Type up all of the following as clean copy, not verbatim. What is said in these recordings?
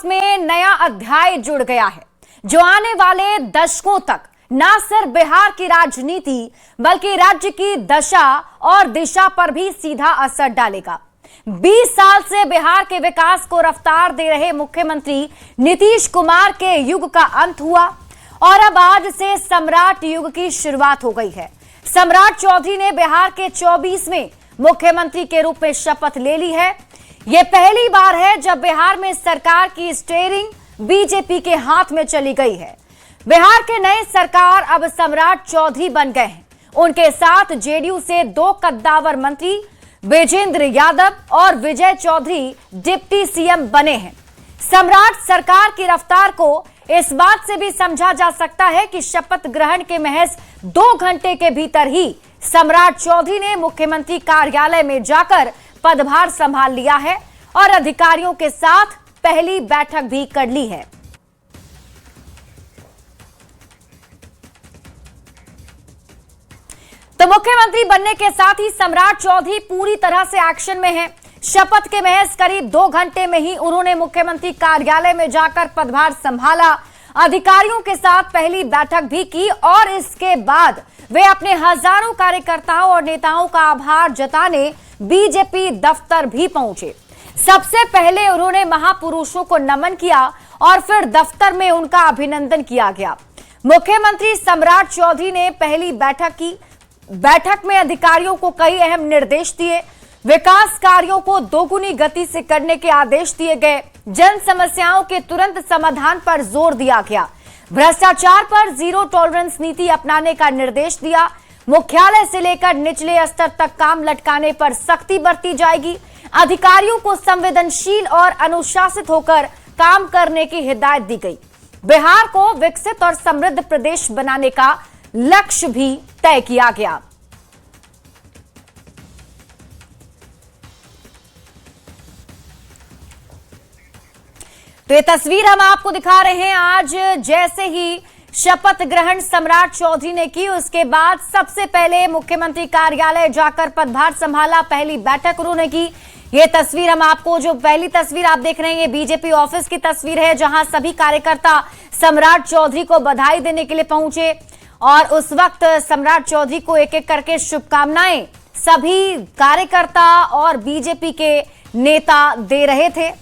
में नया अध्याय जुड़ गया है जो आने वाले दशकों तक न सिर्फ बिहार की राजनीति बल्कि राज्य की दशा और दिशा पर भी सीधा असर डालेगा। 20 साल से बिहार के विकास को रफ्तार दे रहे मुख्यमंत्री नीतीश कुमार के युग का अंत हुआ और अब आज से सम्राट युग की शुरुआत हो गई है। सम्राट चौधरी ने बिहार के 24वें मुख्यमंत्री के रूप में शपथ ले ली है। यह पहली बार है जब बिहार में सरकार की स्टीयरिंग बीजेपी के हाथ में चली गई है। बिहार के नए सरकार अब सम्राट चौधरी बन गए हैं। उनके साथ जेडीयू से 2 कद्दावर मंत्री विजेंद्र यादव और विजय चौधरी डिप्टी सीएम बने हैं। सम्राट सरकार की रफ्तार को इस बात से भी समझा जा सकता है कि शपथ ग्रहण के महज 2 घंटे के भीतर ही सम्राट चौधरी ने मुख्यमंत्री कार्यालय में जाकर पदभार संभाल लिया है और अधिकारियों के साथ पहली बैठक भी कर ली है। तो मुख्यमंत्री बनने के साथ ही सम्राट चौधरी पूरी तरह से एक्शन में हैं। शपथ के महज करीब 2 घंटे में ही उन्होंने मुख्यमंत्री कार्यालय में जाकर पदभार संभाला, अधिकारियों के साथ पहली बैठक भी की और इसके बाद वे अपने हजारों कार्यकर्ताओं और नेताओं का आभार जताने बीजेपी दफ्तर भी पहुंचे। सबसे पहले उन्होंने महापुरुषों को नमन किया और फिर दफ्तर में उनका अभिनंदन किया गया। मुख्यमंत्री सम्राट चौधरी ने पहली बैठक की। बैठक में अधिकारियों को कई अहम निर्देश दिए। विकास कार्यों को दोगुनी गति से करने के आदेश दिए गए। जन समस्याओं के तुरंत समाधान पर जोर दिया गया। भ्रष्टाचार पर जीरो टॉलरेंस नीति अपनाने का निर्देश दिया। मुख्यालय से लेकर निचले स्तर तक काम लटकाने पर सख्ती बरती जाएगी। अधिकारियों को संवेदनशील और अनुशासित होकर काम करने की हिदायत दी गई। बिहार को विकसित और समृद्ध प्रदेश बनाने का लक्ष्य भी तय किया गया। तो ये तस्वीर हम आपको दिखा रहे हैं। आज जैसे ही शपथ ग्रहण सम्राट चौधरी ने की, उसके बाद सबसे पहले मुख्यमंत्री कार्यालय जाकर पदभार संभाला, पहली बैठक उन्होंने की। ये तस्वीर हम आपको, जो पहली तस्वीर आप देख रहे हैं, ये बीजेपी ऑफिस की तस्वीर है जहां सभी कार्यकर्ता सम्राट चौधरी को बधाई देने के लिए पहुंचे और उस वक्त सम्राट चौधरी को एक एक करके शुभकामनाएं सभी कार्यकर्ता और बीजेपी के नेता दे रहे थे।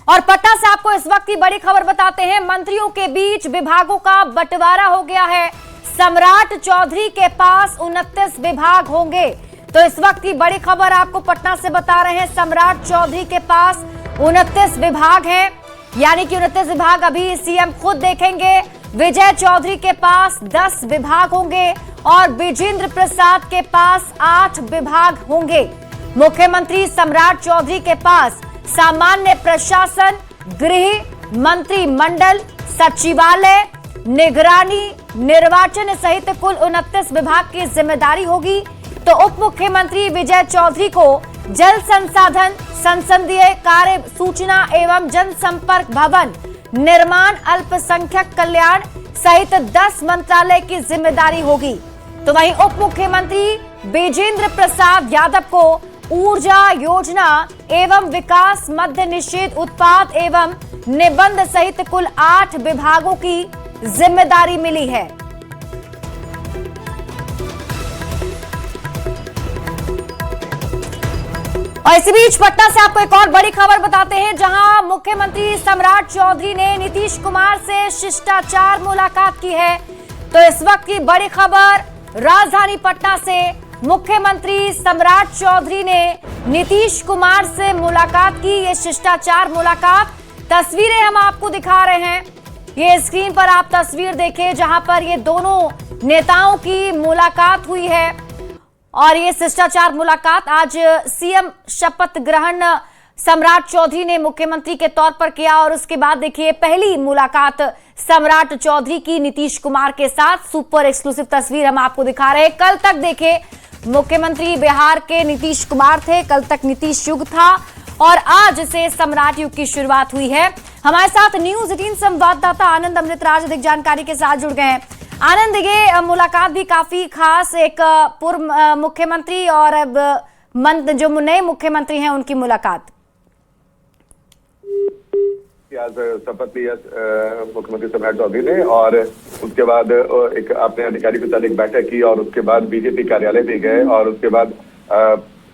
और पटना से आपको इस वक्त की बड़ी खबर बताते हैं। मंत्रियों के बीच विभागों का बंटवारा हो गया है। सम्राट चौधरी के पास 29 विभाग होंगे। तो इस वक्त की बड़ी खबर आपको पटना से बता रहे हैं। सम्राट चौधरी के पास 29 विभाग हैं, यानी कि 29 विभाग अभी सीएम खुद देखेंगे। विजय चौधरी के पास 10 विभाग होंगे और विजेंद्र प्रसाद के पास 8 विभाग होंगे। मुख्यमंत्री सम्राट चौधरी के पास सामान्य प्रशासन, गृह, मंत्रिमंडल, सचिवालय, निगरानी, निर्वाचन सहित कुल 29 विभाग की जिम्मेदारी होगी। तो उप मुख्यमंत्री विजय चौधरी को जल संसाधन, संसदीय कार्य, सूचना एवं जनसंपर्क भवन, निर्माण, अल्पसंख्यक कल्याण सहित 10 मंत्रालय की जिम्मेदारी होगी। तो वहीं उप मुख्यमंत्री विजेंद्र प्रसाद यादव को ऊर्जा योजना एवं विकास, मद्य निषेध, उत्पाद एवं निबंध सहित कुल 8 विभागों की जिम्मेदारी मिली है। और इसी बीच पटना से आपको एक और बड़ी खबर बताते हैं, जहां मुख्यमंत्री सम्राट चौधरी ने नीतीश कुमार से शिष्टाचार मुलाकात की है। तो इस वक्त की बड़ी खबर राजधानी पटना से। मुख्यमंत्री सम्राट चौधरी ने नीतीश कुमार से मुलाकात की। ये शिष्टाचार मुलाकात, तस्वीरें हम आपको दिखा रहे हैं। ये स्क्रीन पर आप तस्वीर देखें जहां पर ये दोनों नेताओं की मुलाकात हुई है और ये शिष्टाचार मुलाकात आज सीएम शपथ ग्रहण सम्राट चौधरी ने मुख्यमंत्री के तौर पर किया और उसके बाद देखिए पहली मुलाकात सम्राट चौधरी की नीतीश कुमार के साथ। सुपर एक्सक्लूसिव तस्वीर हम आपको दिखा रहे हैं। कल तक देखे मुख्यमंत्री बिहार के नीतीश कुमार थे, कल तक नीतीश युग था और आज से सम्राट युग की शुरुआत हुई है। हमारे साथ न्यूज 18 संवाददाता आनंद अमृतराज अधिक जानकारी के साथ जुड़ गए हैं। आनंद, ये मुलाकात भी काफी खास, एक पूर्व मुख्यमंत्री और अब जो नए मुख्यमंत्री हैं उनकी मुलाकात? आज शपथ लिया मुख्यमंत्री सम्राट चौधरी ने और उसके बाद एक अपने अधिकारी के साथ एक बैठक की और उसके बाद बीजेपी कार्यालय भी गए और उसके बाद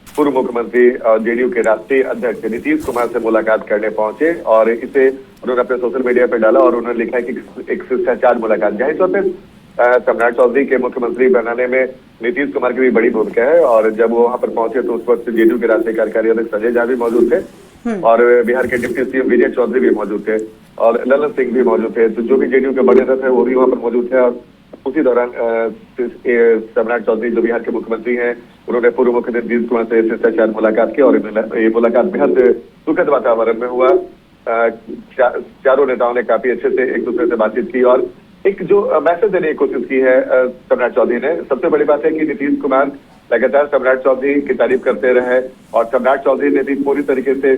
पूर्व मुख्यमंत्री और जेडीयू के राष्ट्रीय अध्यक्ष नीतीश कुमार से मुलाकात करने पहुंचे और इसे उन्होंने अपने सोशल मीडिया पर डाला और उन्होंने लिखा है कि एक शिष्टाचार मुलाकात। जाहिर तौर पर सम्राट चौधरी के मुख्यमंत्री बनाने में नीतीश कुमार की भी बड़ी भूमिका है और जब वो वहां पर पहुंचे तो उस वक्त जेडीयू के राष्ट्रीय कार्यकारी अध्यक्ष संजय झा भी मौजूद थे और बिहार के डिप्टी सीएम विजय चौधरी भी मौजूद थे और ललन सिंह भी मौजूद थे। तो जो भी जेडीयू के बड़े नेता थे वो भी वहां पर मौजूद थे और उसी दौरान सम्राट चौधरी जो बिहार के मुख्यमंत्री हैं उन्होंने पूर्व मुख्यमंत्री नीतीश कुमार से शिष्टाचार मुलाकात की और ये मुलाकात बेहद सुखद वातावरण में हुआ। चारों नेताओं ने काफी अच्छे से एक दूसरे से बातचीत की और एक जो मैसेज देने की कोशिश की है सम्राट चौधरी ने। सबसे बड़ी बात है कि नीतीश कुमार लगातार सम्राट चौधरी की तारीफ करते रहे और सम्राट चौधरी ने भी पूरी तरीके से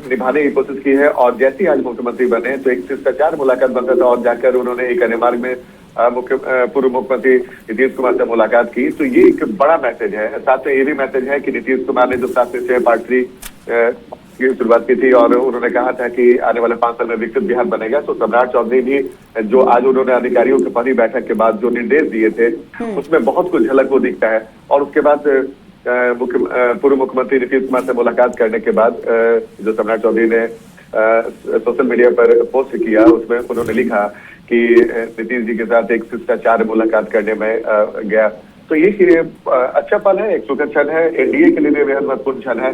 निभाने की कोशिश की है और जैसे ही आज मुख्यमंत्री बने तो एक शिष्टाचार मुलाकात बनता था और जाकर उन्होंने एक अन्य मार्ग में पूर्व मुख्यमंत्री नीतीश कुमार से मुलाकात की। तो ये एक बड़ा मैसेज है। साथ में ये भी मैसेज है कि नीतीश कुमार ने जो 7 निश्चय पार्ट 3 की शुरुआत की थी और उन्होंने कहा था कि आने वाले 5 साल में विकसित बिहार बनेगा। तो सम्राट चौधरी भी जो आज उन्होंने अधिकारियों की पहली बैठक के बाद जो निर्देश दिए थे उसमें बहुत कुछ झलक वो दिखता है। और उसके बाद पूर्व मुख्यमंत्री नीतीश कुमार से मुलाकात करने के बाद जो सम्राट चौधरी ने सोशल मीडिया पर पोस्ट किया उसमें उन्होंने लिखा कि नीतीश जी के साथ एक शिष्टाचार मुलाकात करने में गया। तो ये अच्छा पल है, एक सुखद क्षण है, एनडीए के लिए भी बेहद महत्वपूर्ण क्षण है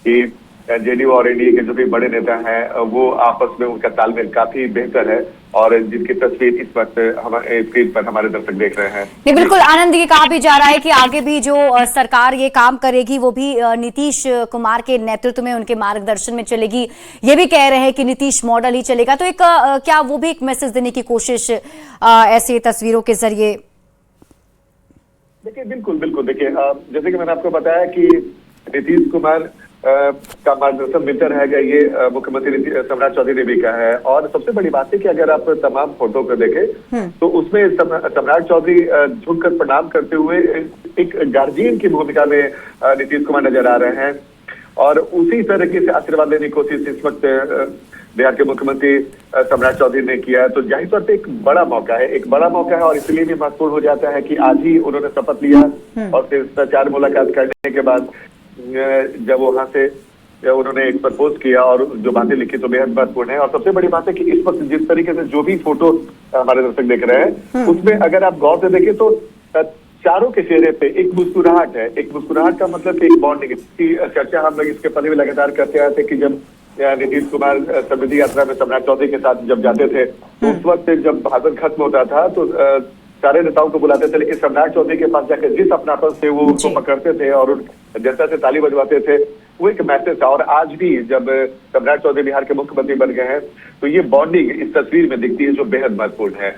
कि जेडीयू और एनडीए के जो भी बड़े नेता हैं वो आपस में उनका तालमेल काफी बेहतर है और जिनकी तस्वीर इस वक्त हमारे स्क्रीन पर हमारे दर्शक देख रहे हैं। नहीं, बिल्कुल आनंद, ये कहा भी जा रहा है कि आगे भी जो सरकार ये काम करेगी वो भी नीतीश कुमार के नेतृत्व में उनके मार्गदर्शन में चलेगी। ये भी कह रहे हैं कि नीतीश मॉडल ही चलेगा। तो एक क्या वो भी एक मैसेज देने की कोशिश ऐसी तस्वीरों के जरिए? देखिए बिल्कुल देखिए जैसे कि मैंने आपको बताया कि नीतीश कुमार का मार्गदर्शन मिलता रहेगा, ये मुख्यमंत्री सम्राट चौधरी ने भी कहा है। और सबसे बड़ी बात है कि अगर आप तमाम फोटो को देखें तो उसमें सम्राट चौधरी झुककर प्रणाम करते हुए एक गार्जियन की भूमिका में नीतीश कुमार नजर आ रहे हैं और उसी तरीके से आशीर्वाद लेने की कोशिश इस वक्त बिहार के मुख्यमंत्री सम्राट चौधरी ने किया है। तो जाहिर तौर पर एक बड़ा मौका है और इसलिए भी महत्वपूर्ण हो जाता है कि आज ही उन्होंने शपथ लिया और शिष्टाचार मुलाकात करने के बाद जब वहां से उन्होंने एक प्रपोज किया और जो बातें लिखी तो बेहद महत्वपूर्ण है। और सबसे बड़ी बात है कि इस वक्त जिस तरीके से जो भी फोटो हमारे दर्शक देख रहे हैं उसमें अगर आप गौर से देखें तो चारों के चेहरे पे एक मुस्कुराहट है। एक मुस्कुराहट का मतलब कि एक बॉन्डिंग की चर्चा हम लोग इसके पहले भी लगातार करते आए थे कि जब नीतीश कुमार समृद्धि यात्रा में सम्राट चौधरी के साथ जब जाते थे तो उस वक्त जब भाषण खत्म होता था तो सारे नेताओं को बुलाते थे, लेकिन सम्राट चौधरी के पास जाकर जिस अपनापन से वो उसको पकड़ते थे और जनता से ताली बजवाते थे वो एक मैसेज था। और आज भी जब सम्राट चौधरी बिहार के मुख्यमंत्री बन गए हैं तो ये बॉन्डिंग इस तस्वीर में दिखती है जो बेहद महत्वपूर्ण है।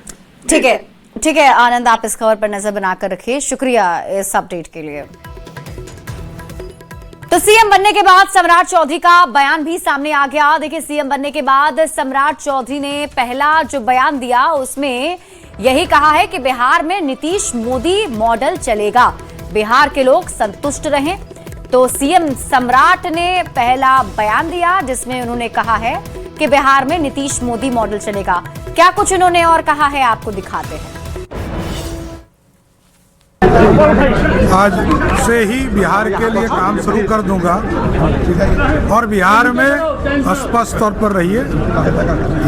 ठीक है आनंद, आप इस खबर पर नजर बनाकर रखिए। शुक्रिया इस अपडेट के लिए। तो सीएम बनने के बाद सम्राट चौधरी का बयान भी सामने आ गया। देखिए, सीएम बनने के बाद सम्राट चौधरी ने पहला जो बयान दिया उसमें यही कहा है कि बिहार में नीतीश मोदी मॉडल चलेगा, बिहार के लोग संतुष्ट रहें। तो सीएम सम्राट ने पहला बयान दिया जिसमें उन्होंने कहा है कि बिहार में नीतीश मोदी मॉडल चलेगा। क्या कुछ उन्होंने और कहा है आपको दिखाते हैं। आज से ही बिहार के लिए काम शुरू कर दूंगा और बिहार में स्पष्ट तौर पर रहिए,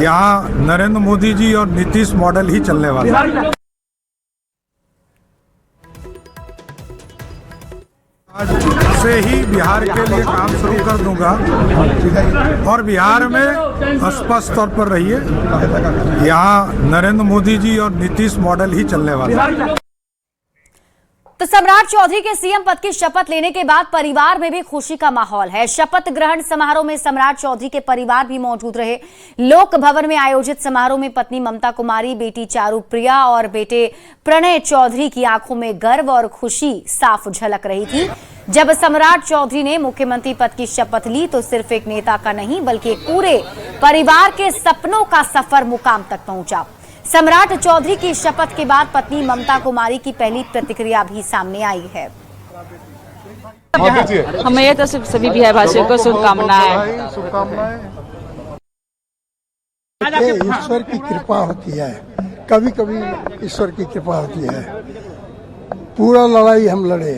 यहाँ नरेंद्र मोदी जी और नीतीश मॉडल ही चलने वाला है। आज से ही बिहार के लिए काम शुरू कर दूंगा और बिहार में स्पष्ट तौर पर रहिए, यहाँ नरेंद्र मोदी जी और नीतीश मॉडल ही चलने वाला है। तो सम्राट चौधरी के सीएम पद की शपथ लेने के बाद परिवार में भी खुशी का माहौल है। शपथ ग्रहण समारोह में सम्राट चौधरी के परिवार भी मौजूद रहे। लोक भवन में आयोजित समारोह में पत्नी ममता कुमारी, बेटी चारू प्रिया और बेटे प्रणय चौधरी की आंखों में गर्व और खुशी साफ झलक रही थी। जब सम्राट चौधरी ने मुख्यमंत्री पद की शपथ ली तो सिर्फ एक नेता का नहीं बल्कि एक पूरे परिवार के सपनों का सफर मुकाम तक पहुंचा। सम्राट चौधरी की शपथ के बाद पत्नी ममता कुमारी की पहली प्रतिक्रिया भी सामने आई है। हमें ये तो सभी बिहार वासियों को शुभकामनाएं। ईश्वर की कृपा होती है, कभी कभी ईश्वर की कृपा होती है। पूरा लड़ाई हम लड़े,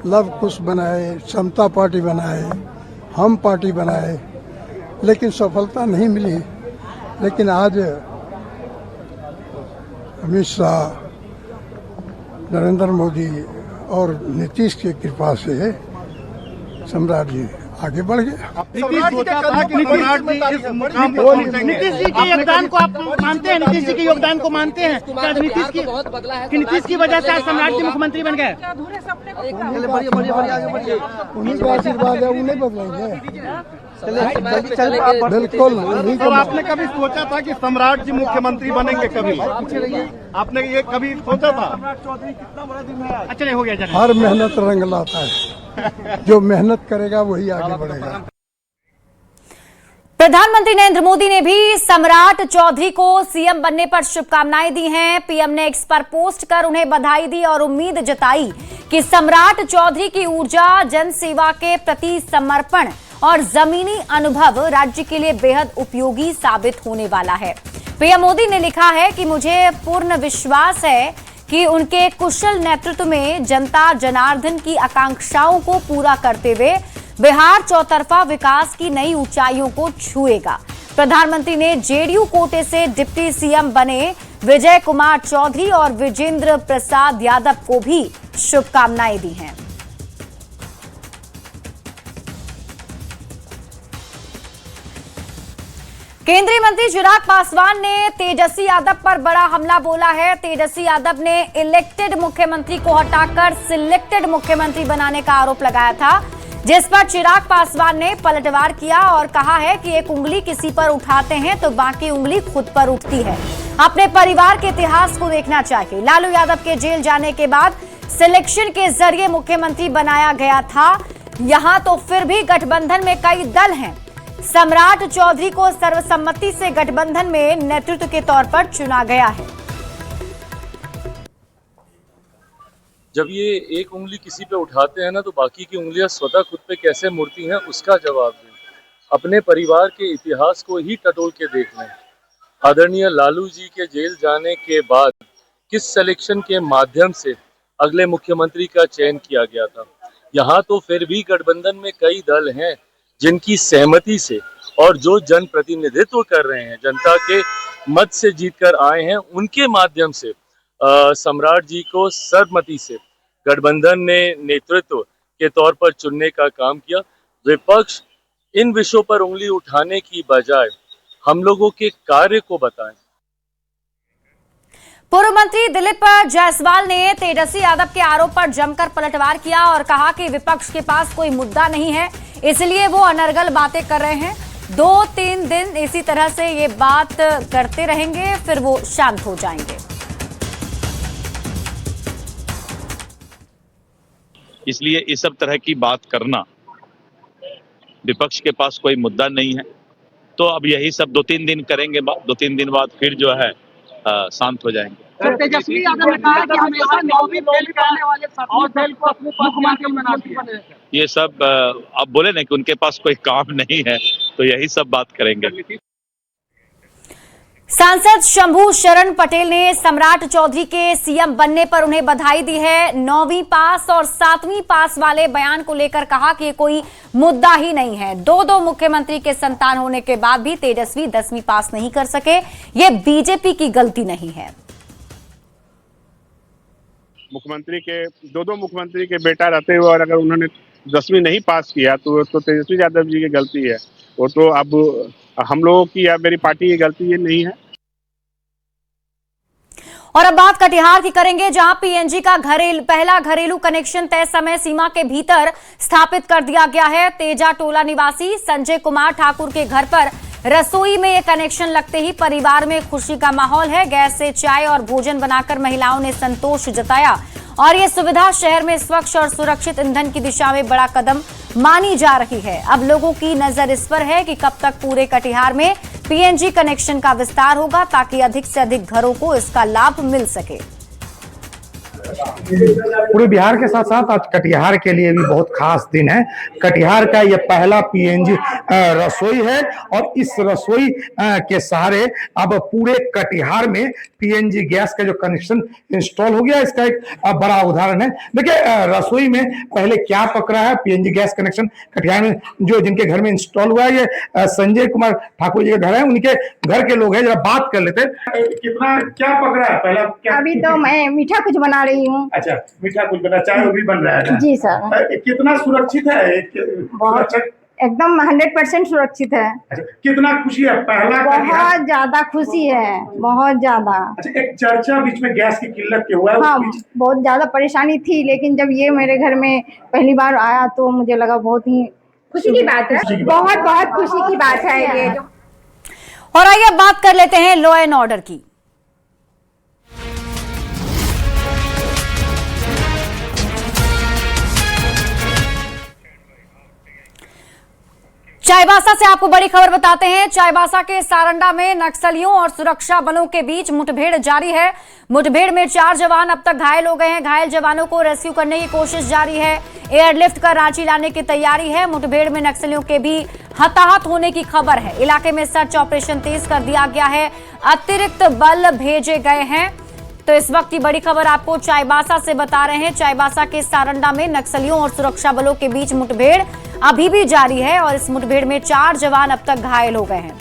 लव कुश बनाए, समता पार्टी बनाए, हम पार्टी बनाए, लेकिन सफलता नहीं मिली। लेकिन आज अमित शाह, नरेंद्र मोदी और नीतीश की कृपा से सम्राट जी आगे बढ़ गए। नीतीश जी के योगदान को आप मानते हैं? नीतीश जी के योगदान को मानते हैं? नीतीश की वजह से आज सम्राट जी मुख्यमंत्री बन गए। उन्हीं का आशीर्वाद है, उन्हें बदलेंगे बिल्कुल। तो आपने कभी सोचा था कि सम्राट जी मुख्यमंत्री बनेंगे? कभी आपने ये कभी सोचा था? अच्छा नहीं हो गया। हर मेहनत रंग लाता है, जो मेहनत करेगा वही आगे बढ़ेगा। प्रधानमंत्री नरेंद्र मोदी ने भी सम्राट चौधरी को सीएम बनने पर शुभकामनाएं दी हैं। पीएम ने एक्स पर पोस्ट कर उन्हें बधाई दी और उम्मीद जताई कि सम्राट चौधरी की ऊर्जा, जनसेवा के प्रति समर्पण और जमीनी अनुभव राज्य के लिए बेहद उपयोगी साबित होने वाला है। पीएम मोदी ने लिखा है कि मुझे पूर्ण विश्वास है कि उनके कुशल नेतृत्व में जनता जनार्दन की आकांक्षाओं को पूरा करते हुए बिहार चौतरफा विकास की नई ऊंचाइयों को छुएगा। प्रधानमंत्री ने जेडीयू कोटे से डिप्टी सीएम बने विजय कुमार चौधरी और विजेंद्र प्रसाद यादव को भी शुभकामनाएं दी हैं। केंद्रीय मंत्री चिराग पासवान ने तेजस्वी यादव पर बड़ा हमला बोला है। तेजस्वी यादव ने इलेक्टेड मुख्यमंत्री को हटाकर सिलेक्टेड मुख्यमंत्री बनाने का आरोप लगाया था, जिस पर चिराग पासवान ने पलटवार किया और कहा है कि एक उंगली किसी पर उठाते हैं तो बाकी उंगली खुद पर उठती है। अपने परिवार के इतिहास को देखना चाहिए। लालू यादव के जेल जाने के बाद सिलेक्शन के जरिए मुख्यमंत्री बनाया गया था। यहां तो फिर भी गठबंधन में कई दल हैं। सम्राट चौधरी को सर्वसम्मति से गठबंधन में नेतृत्व के तौर पर चुना गया है। जब ये एक उंगली किसी पे उठाते हैं ना तो बाकी की उंगलियां स्वतः खुद पे कैसे मुड़ती हैं, उसका जवाब दें। अपने परिवार के इतिहास को ही टटोल के देख लें। आदरणीय लालू जी के जेल जाने के बाद किस सिलेक्शन के माध्यम से अगले मुख्यमंत्री का चयन किया गया था। यहाँ तो फिर भी गठबंधन में कई दल हैं जिनकी सहमति से और जो जनप्रतिनिधित्व कर रहे हैं, जनता के मत से जीतकर आए हैं, उनके माध्यम से सम्राट जी को सर्वसम्मति से गठबंधन ने नेतृत्व के तौर पर चुनने का काम किया। विपक्ष इन विषयों पर उंगली उठाने की बजाय हम लोगों के कार्य को बताएं। पूर्व मंत्री दिलीप जायसवाल ने तेजस्वी यादव के आरोप पर जमकर पलटवार किया और कहा कि विपक्ष के पास कोई मुद्दा नहीं है, इसलिए वो अनर्गल बातें कर रहे हैं। 2-3 दिन इसी तरह से ये बात करते रहेंगे, फिर वो शांत हो जाएंगे। इसलिए इस सब तरह की बात करना, विपक्ष के पास कोई मुद्दा नहीं है, तो अब यही सब 2-3 दिन करेंगे। 2-3 दिन बाद फिर जो है शांत हो जाएंगे। तेजस्वी यादव ने कहा कि हमेशा 9वीं फेल करने वाले और दल को अपने मुख्यमंत्री बना दिया। ये सब अब बोले ना कि उनके पास कोई काम नहीं है, तो यही सब बात करेंगे। सांसद शंभू शरण पटेल ने सम्राट चौधरी के सीएम बनने पर उन्हें बधाई दी है। 9वीं पास और 7वीं पास वाले बयान को लेकर कहा कि कोई मुद्दा ही नहीं है। 2 मुख्यमंत्री के संतान होने के बाद भी तेजस्वी 10वीं पास नहीं कर सके, ये बीजेपी की गलती नहीं है। मुख्यमंत्री के 2 मुख्यमंत्री के बेटा रहते हुए और अगर उन्होंने 10वीं नहीं पास किया तो तेजस्वी यादव जी की गलती है। वो तो अब हम लोगों की या मेरी पार्टी की गलती ये नहीं है। और अब बात कटिहार की करेंगे, जहां पीएनजी का पहला घरेलू कनेक्शन तय समय सीमा के भीतर स्थापित कर दिया गया है। तेजा टोला निवासी संजय कुमार ठाकुर के घर पर रसोई में ये कनेक्शन लगते ही परिवार में खुशी का माहौल है। गैस से चाय और भोजन बनाकर महिलाओं ने संतोष जताया और ये सुविधा शहर में स्वच्छ और सुरक्षित ईंधन की दिशा में बड़ा कदम मानी जा रही है। अब लोगों की नजर इस पर है कि कब तक पूरे कटिहार में पीएनजी कनेक्शन का विस्तार होगा ताकि अधिक से अधिक घरों को इसका लाभ मिल सके। पूरे बिहार के साथ साथ आज कटिहार के लिए भी बहुत खास दिन है। कटिहार का ये पहला पीएनजी रसोई है और इस रसोई के सहारे अब पूरे कटिहार में पीएनजी गैस का जो कनेक्शन इंस्टॉल हो गया, इसका एक बड़ा उदाहरण है। देखिए रसोई में पहले क्या पक रहा है, पीएनजी गैस कनेक्शन कटिहार में जो जिनके घर में इंस्टॉल हुआ है, ये संजय कुमार ठाकुर जी का घर है, उनके घर के लोग हैं, जरा बात कर लेते हैं। कितना क्या पक रहा है पहला क्या? अभी तो मैं मीठा कुछ बना रही हूँ। अच्छा, मीठा कुछ बना, चाय भी बन रहा है? जी सर। कितना सुरक्षित है? बहुत एकदम 100% सुरक्षित है। अच्छा, कितना खुशी है पहला? बहुत ज्यादा खुशी है, बहुत ज्यादा। अच्छा, एक चर्चा बीच में गैस की किल्लत के हुआ है। हाँ, बहुत ज्यादा परेशानी थी, लेकिन जब ये मेरे घर में पहली बार आया तो मुझे लगा बहुत ही खुशी की बात है। बहुत बहुत खुशी की बात है ये। और आइए बात कर लेते हैं लॉ एंड ऑर्डर की। चाईबासा से आपको बड़ी खबर बताते हैं। चाईबासा के सारंडा में नक्सलियों और सुरक्षा बलों के बीच मुठभेड़ जारी है। मुठभेड़ में 4 जवान अब तक घायल हो गए हैं। घायल जवानों को रेस्क्यू करने की कोशिश जारी है। एयरलिफ्ट कर रांची लाने की तैयारी है। मुठभेड़ में नक्सलियों के भी हताहत होने की खबर है। इलाके में सर्च ऑपरेशन तेज कर दिया गया है। अतिरिक्त बल भेजे गए हैं। तो इस वक्त की बड़ी खबर आपको चाईबासा से बता रहे हैं। चाईबासा के सारंडा में नक्सलियों और सुरक्षा बलों के बीच मुठभेड़ अभी भी जारी है और इस मुठभेड़ में 4 जवान अब तक घायल हो गए हैं।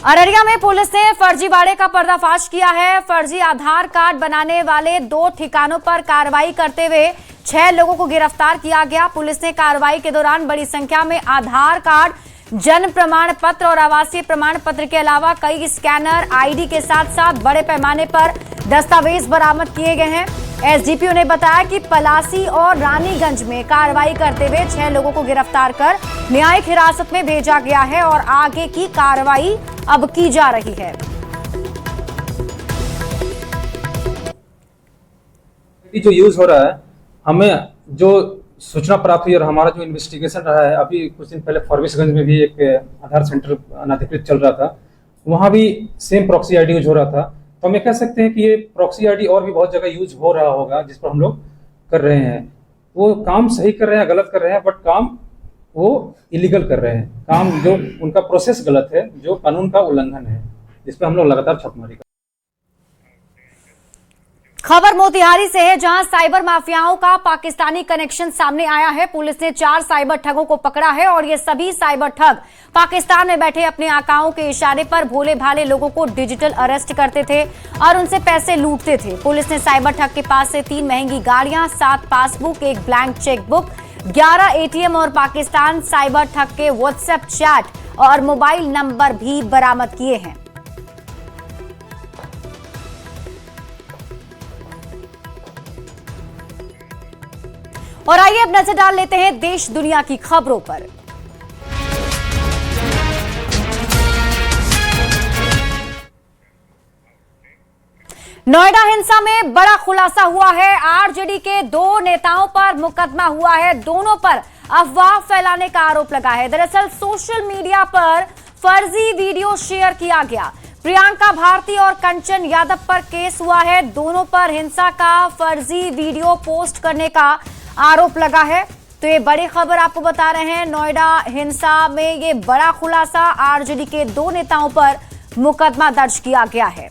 अररिया में पुलिस ने फर्जीवाड़े का पर्दाफाश किया है। फर्जी आधार कार्ड बनाने वाले 2 ठिकानों पर कार्रवाई करते हुए 6 लोगों को गिरफ्तार किया गया। पुलिस ने कार्रवाई के दौरान बड़ी संख्या में आधार कार्ड, जन्म प्रमाण पत्र और आवासीय प्रमाण पत्र के अलावा कई स्कैनर, आईडी के साथ साथ बड़े पैमाने पर दस्तावेज बरामद किए गए हैं। एसडीपीओ ने बताया कि पलासी और रानीगंज में कार्रवाई करते हुए 6 लोगों को गिरफ्तार कर न्यायिक हिरासत में भेजा गया है और आगे की कार्रवाई अब की जा रही है। जो यूज हो रहा है, हमें जो सूचना प्राप्त हुई और हमारा जो इन्वेस्टिगेशन रहा है, अभी कुछ दिन पहले फॉरबिसगंज में भी एक आधार सेंटर अनाधिकृत चल रहा था, वहाँ भी सेम प्रॉक्सी आईडी यूज हो रहा था। तो हम ये कह सकते हैं कि ये प्रॉक्सी आईडी और भी बहुत जगह यूज हो रहा होगा, जिस पर हम लोग कर रहे हैं। वो काम सही कर रहे हैं, गलत कर रहे हैं, बट काम वो इलीगल कर रहे हैं। काम जो उनका प्रोसेस गलत है, जो कानून का उल्लंघन है, जिस पर हम लोग लगातार छापेमारी कर। खबर मोतिहारी से है, जहां साइबर माफियाओं का पाकिस्तानी कनेक्शन सामने आया है। पुलिस ने 4 साइबर ठगों को पकड़ा है और ये सभी साइबर ठग पाकिस्तान में बैठे अपने आकाओं के इशारे पर भोले भाले लोगों को डिजिटल अरेस्ट करते थे और उनसे पैसे लूटते थे। पुलिस ने साइबर ठग के पास से 3 महंगी गाड़ियां, 7 पासबुक, 1 ब्लैंक चेकबुक, 11 एटीएम और पाकिस्तान साइबर ठग के व्हाट्सएप चैट और मोबाइल नंबर भी बरामद किए हैं। और आइए अब नजर डाल लेते हैं देश दुनिया की खबरों पर। नोएडा हिंसा में बड़ा खुलासा हुआ है। आरजेडी के 2 नेताओं पर मुकदमा हुआ है। दोनों पर अफवाह फैलाने का आरोप लगा है। दरअसल सोशल मीडिया पर फर्जी वीडियो शेयर किया गया। प्रियंका भारती और कंचन यादव पर केस हुआ है। दोनों पर हिंसा का फर्जी वीडियो पोस्ट करने का आरोप लगा है। तो ये बड़ी खबर आपको बता रहे हैं। नोएडा हिंसा में ये बड़ा खुलासा, आरजेडी के 2 नेताओं पर मुकदमा दर्ज किया गया है।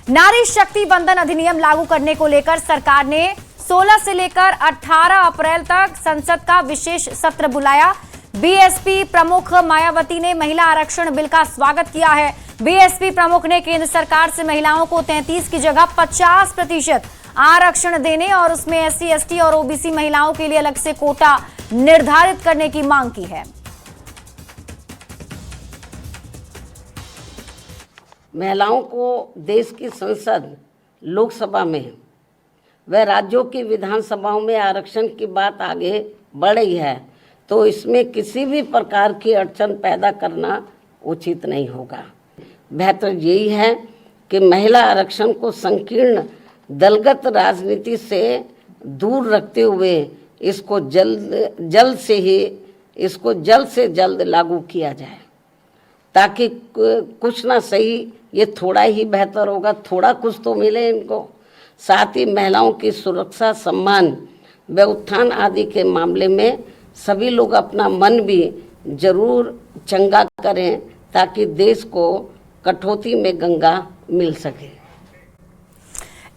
नारी शक्ति बंधन अधिनियम लागू करने को लेकर सरकार ने 16 से लेकर 18 अप्रैल तक संसद का विशेष सत्र बुलाया। बीएसपी प्रमुख मायावती ने महिला आरक्षण बिल का स्वागत किया है। बीएसपी प्रमुख ने केंद्र सरकार से महिलाओं को 33 की जगह 50% आरक्षण देने और उसमें एससी, एसटी और ओबीसी महिलाओं के लिए अलग से कोटा निर्धारित करने की मांग की है। महिलाओं को देश की संसद, लोकसभा में व राज्यों की विधानसभाओं में आरक्षण की बात आगे बढ़ रही है, तो इसमें किसी भी प्रकार की अड़चन पैदा करना उचित नहीं होगा। बेहतर यही है कि महिला आरक्षण को संकीर्ण दलगत राजनीति से दूर रखते हुए इसको जल्द से जल्द लागू किया जाए, ताकि कुछ ना सही ये थोड़ा ही बेहतर होगा, थोड़ा कुछ तो मिले इनको। साथ ही महिलाओं की सुरक्षा, सम्मान व उत्थान आदि के मामले में सभी लोग अपना मन भी जरूर चंगा करें ताकि देश को कटौती में गंगा मिल सके।